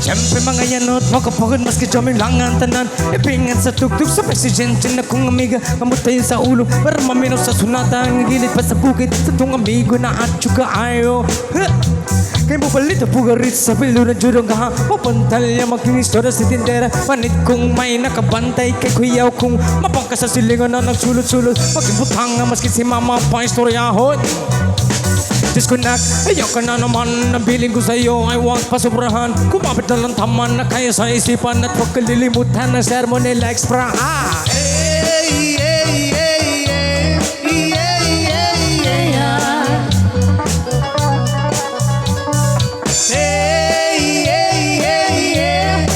Siyempre mga yanot, makapagod maski joming langan tanan Ipingan sa tugtog sa presidente na kong amiga Mamutayin sa ulo para maminaw sa sunata Ang gilid pa sa bukid sa tong amigo na atsuga ayo Kay mo balita pugarit sa pilo na jurong kaha Mapantal niya magkinistora sa tindera Panit kong may nakabantay kay kuyaw kong Mapangka sa silingan na nagsulot-sulot Pagkibutang nga maski si mama pa istoryahon Disconnect, ayaw ka na naman Nabiling ko sa'yo ay huwag pasobrahan Kumapit na lang taman na kaya sa isipan At huwag kalilimutan ng sermon nila extra Hey, hey, hey, hey,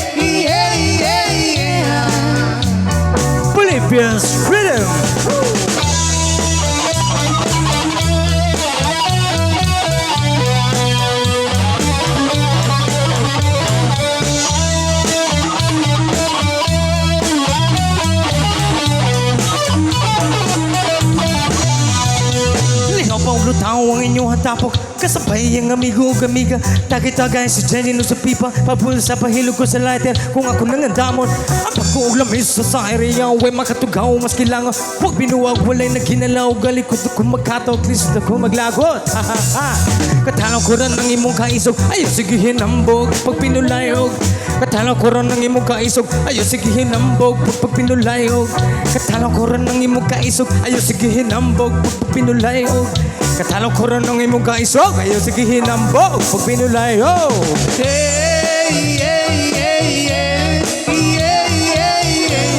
hey, hey, hey, Bolivia's Freedom. Lutaw ang inyong hatapok Kasabay ang amigo o amiga Tagay-tagay si Jenny no sa pipa Pabul sa pahilog ko sa lighter Kung ako nang andamon Ang pagkuog lamis sa area Way makatugaw mas kailangan Huwag binuwag walay naghinalaw Galikot kung magkataw Please na kung maglagot Katalaw ko rin ang imong kaisog Ayaw sige hinambog Pag pinulayog Katalaw ko rin ang imong kaisog Ayaw sige hinambog Pag pinulayog Katalaw ko rin ang imong kaisog Ayaw sige hinambog Pag pinulayog Katalaw ko rin ang imong kaisog Ayaw sige hinambog Pag pinulayog Hey, hey, hey, hey, hey, hey, hey,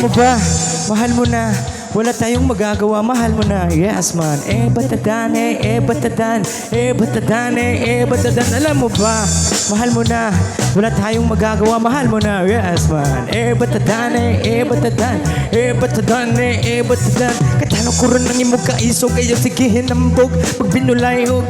mo ba? Mahal mo na. Wala tayong magagawa, mahal mo na. Yes man. Batadan, batadan, batadan, batadan. Alam mo ba? Mahal mo na. Wala tayong magagawa, mahal mo na. Yes man. Batadan, batadan, batadan, batadan. Katalo ko rin ang imong kaisog, ayaw sige hinambog pag binulayhog.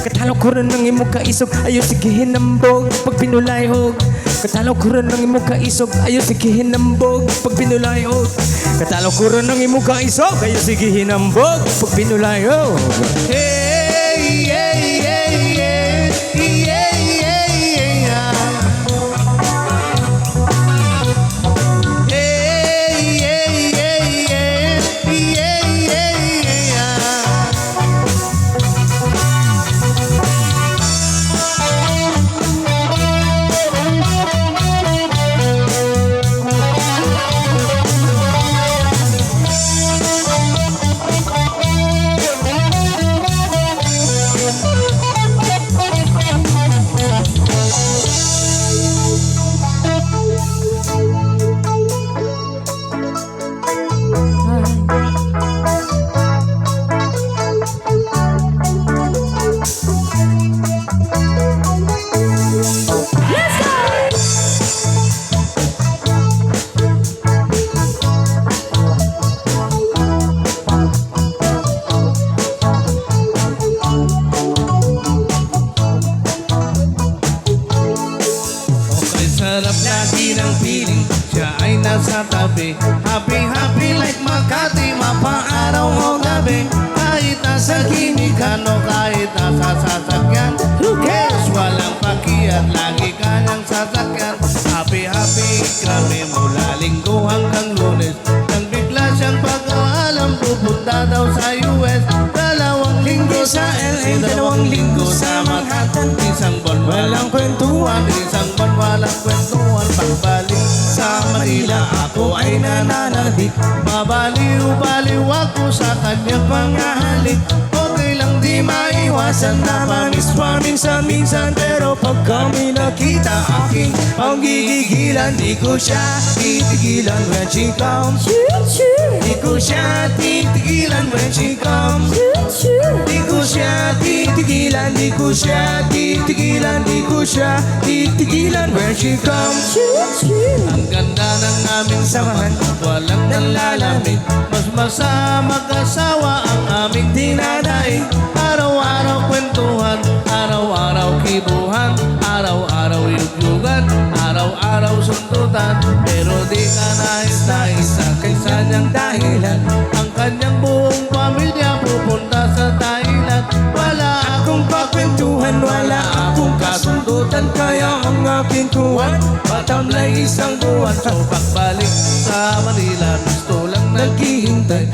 Katalo ko rin ang imong kaisog, ayaw sige hinambog pag binulayhog. Katalo ko rin ang imong kaisog, ayaw sige hinambog pag binulayhog. Katalo ko rin ang imong kaisog, ayaw sige hinambog pag binulayhog. Hey, hey, hey, hey, hey, hey, hey, gabi. Happy, happy like Makati, mapaaraw o gabi. Kahit nasa ginikan o kahit nasa sasakyan. Who cares? Walang pakiyan, lagi kanyang sasakyan. Happy, happy kami mula linggo hanggang lunes. Nang bigla siyang pag-aalam, pupunta daw sa US. 2 linggo sa LA, 2 linggo sa Manhattan. Isang buwan walang kwentuhan, isang buwan walang kwentuhan. Pagbalik sa Manila, ako ay nananabik. Mabaliw-baliw ako sa kanyang pangahalik. Okay lang di maiwasan na mamis paminsan-minsan. Pero pag kami nakita, aking ang gigigilan. Di ko siya titigilan when she comes. Di ko siya titigilan when she comes. Di ko siya titigilan, di ko siya titigilan, di ko siya titigilan when she comes. Ang ganda ng aming samahan, walang nalalamig. Mas masama mag-asawa ang aming dinadaig. Araw-araw kwentuhan, araw-araw kibuhan, araw-araw yugyugan, araw-araw sundutan. Pero di ka nais-nais sa kaysa niyang dahilan. Ang kanyang buong pamilya pupunta sa Thailand. Wala akong pakwentuhan, wala akong kasundutan. Kaya ang aking tuwan, patamlay isang buwan. So pagbalik sa Manila, gusto lang naghihintay.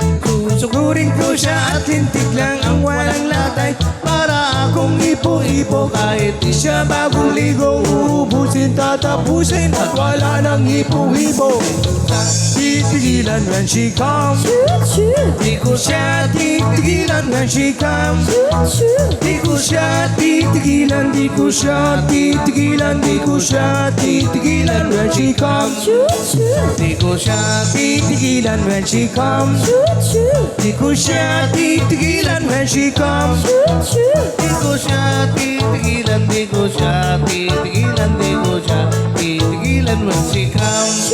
Susugurin ko siya at hintig lang ang walang latay. Para akong ipo-ipo kahit di siya bagong ligo. Uubusin, tatapusin at wala nang hipo-hipo. Titigilan when she comes. Di ko siya titigilan when she comes. Di ko siya titigilan, di ko siya titigilan, di ko siya titigilan when she comes. Di ko siya titigilan when she comes. Di ko siya titigilan when she comes. Di ko siya titigilan, di ko siya titigilan, di ko siya titigilan when she comes.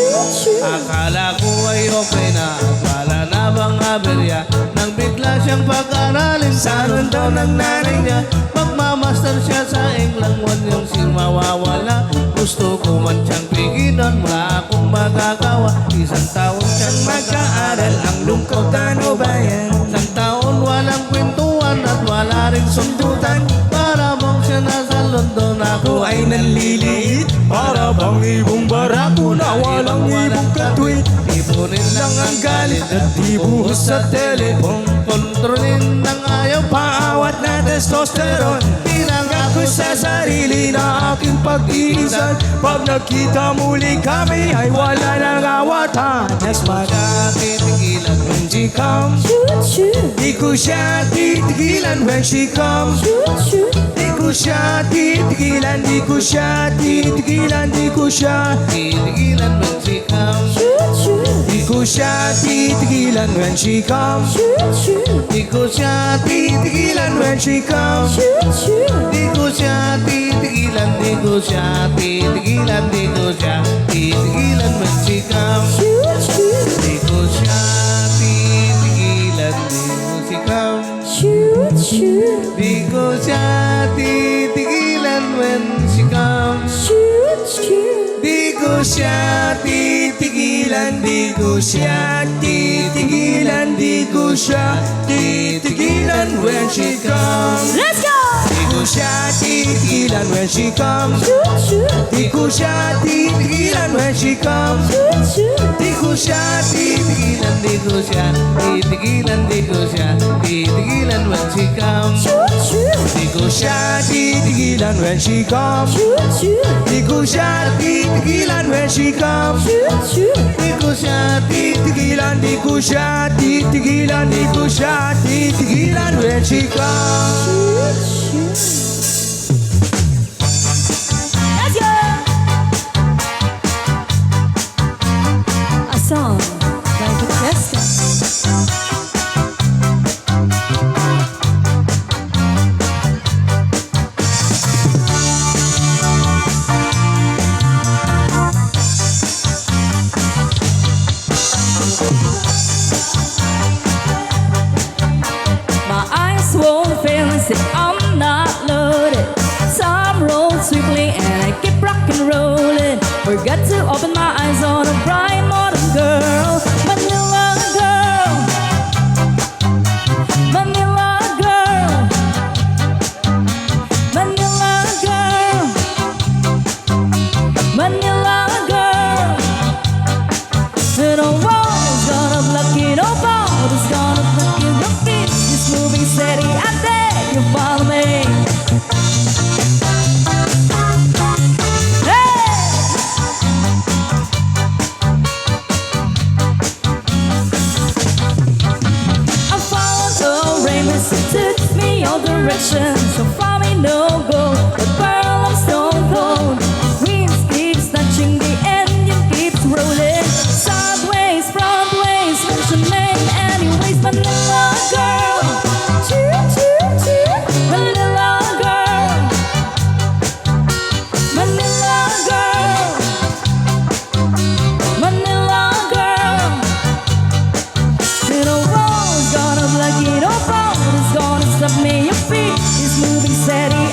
Akala ko ay okay na, akala na bang aberya. Nang bigla siyang pag-aralin, sanon daw ng nanay niya. Magmamaster siya sa England, wanyang si mawawala. Gusto ko man siyang pigilan, wala akong magagawa. Isang taon siyang mag-aaral, ang lungkot ano ba yan? Isang taon walang kwentuhan at wala rin sundutan. Para bang siya nasa London, ako ay nanliliit. Para bang ibong barako na walang ibong katwid. Ipunin lang ang galit at ibuhos sa telepon. Kontrolin ng ayaw, paawat na testosterone. Bilang ako sa sarili na aking pag-iisan. Pag nakita muli kami ay wala nang awatan. Next month siya titigilan when she comes. Di ko siya titigilan when she comes. Di ko siya titigilan, di ko siya titigilan, di ko siya titigilan when she comes. Di ko siya titigilan when she comes. Di ko siya titigilan when she comes. Di ko siya titigilan, di ko siya titigilan, di ko siya titigilan when she comes. Di ko siya titigilan, di ko she comes. Di ko siya titigilan when she comes. Di ko siya titigilan, di ko siya titigilan, di ko siya titigilan when she comes. Let's go! Di ko siya titigilan when she comes. Di ko siya titigilan when she comes. Di ko siya titigilan, di ko siya titigilan, di ko siya titigilan when she comes. Di ko siya titigilan when she comes. Di ko siya titigilan when she comes. Di ko siya titigilan, di ko siya titigilan, di ko siya titigilan when she comes. Let's go! A song by the Jessica. My eyes won't fail and say I'm not loaded. Time rolls swiftly and I keep rock and rolling. Forgot to open my eyes on a bright modern girl. moving steady